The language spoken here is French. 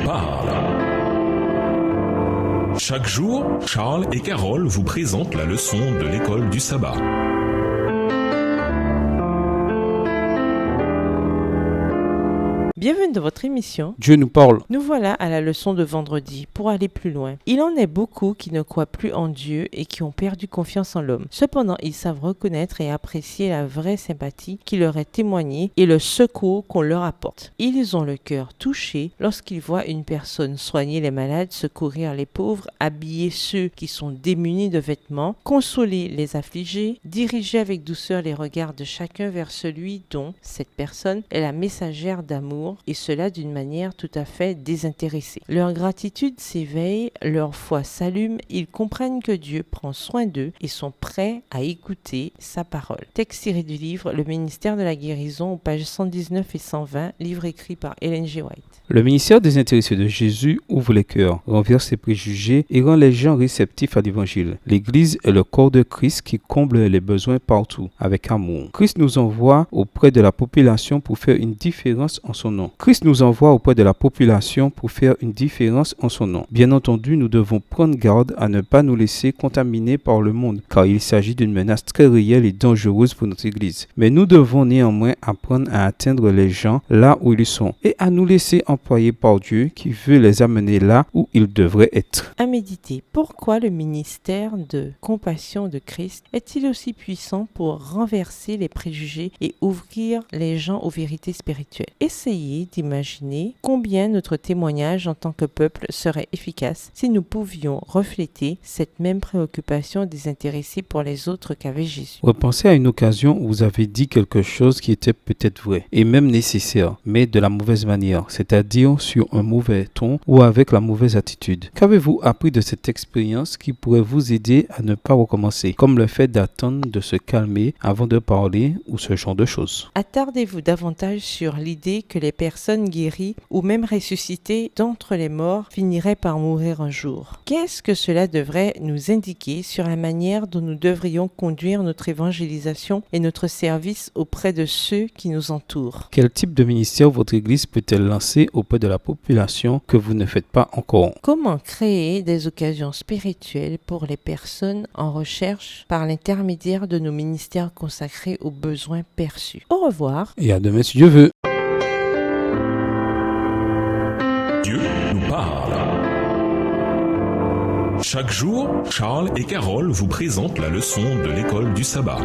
parle. Chaque jour, Charles et Carole vous présentent la leçon de l'école du sabbat. Bienvenue dans votre émission. Dieu nous parle. Nous voilà à la leçon de vendredi pour aller plus loin. Il en est beaucoup qui ne croient plus en Dieu et qui ont perdu confiance en l'homme. Cependant, ils savent reconnaître et apprécier la vraie sympathie qui leur est témoignée et le secours qu'on leur apporte. Ils ont le cœur touché lorsqu'ils voient une personne soigner les malades, secourir les pauvres, habiller ceux qui sont démunis de vêtements, consoler les affligés, diriger avec douceur les regards de chacun vers celui dont cette personne est la messagère d'amour, et cela d'une manière tout à fait désintéressée. Leur gratitude s'éveille, leur foi s'allume, ils comprennent que Dieu prend soin d'eux et sont prêts à écouter sa parole. Texte tiré du livre Le ministère de la guérison, aux pages 119 et 120, livre écrit par Ellen G. White. Le ministère désintéressé de Jésus ouvre les cœurs, renverse les préjugés et rend les gens réceptifs à l'évangile. L'Église est le corps de Christ qui comble les besoins partout, avec amour. Christ nous envoie auprès de la population pour faire une différence en son nom. Bien entendu, nous devons prendre garde à ne pas nous laisser contaminer par le monde, car il s'agit d'une menace très réelle et dangereuse pour notre Église. Mais nous devons néanmoins apprendre à atteindre les gens là où ils sont et à nous laisser employer par Dieu qui veut les amener là où ils devraient être. À méditer. Pourquoi le ministère de compassion de Christ est-il aussi puissant pour renverser les préjugés et ouvrir les gens aux vérités spirituelles? Essayez d'imaginer combien notre témoignage en tant que peuple serait efficace si nous pouvions refléter cette même préoccupation désintéressée pour les autres qu'avait Jésus. Repensez à une occasion où vous avez dit quelque chose qui était peut-être vrai et même nécessaire, mais de la mauvaise manière, c'est-à-dire sur un mauvais ton ou avec la mauvaise attitude. Qu'avez-vous appris de cette expérience qui pourrait vous aider à ne pas recommencer, comme le fait d'attendre de se calmer avant de parler ou ce genre de choses? Attardez-vous davantage sur l'idée que les personnes guéries ou même ressuscitées d'entre les morts finiraient par mourir un jour. Qu'est-ce que cela devrait nous indiquer sur la manière dont nous devrions conduire notre évangélisation et notre service auprès de ceux qui nous entourent? Quel type de ministère votre Église peut-elle lancer auprès de la population que vous ne faites pas encore? Comment créer des occasions spirituelles pour les personnes en recherche par l'intermédiaire de nos ministères consacrés aux besoins perçus? Au revoir. Et à demain si Dieu veut. Dieu nous parle. Chaque jour, Charles et Carole vous présentent la leçon de l'école du sabbat.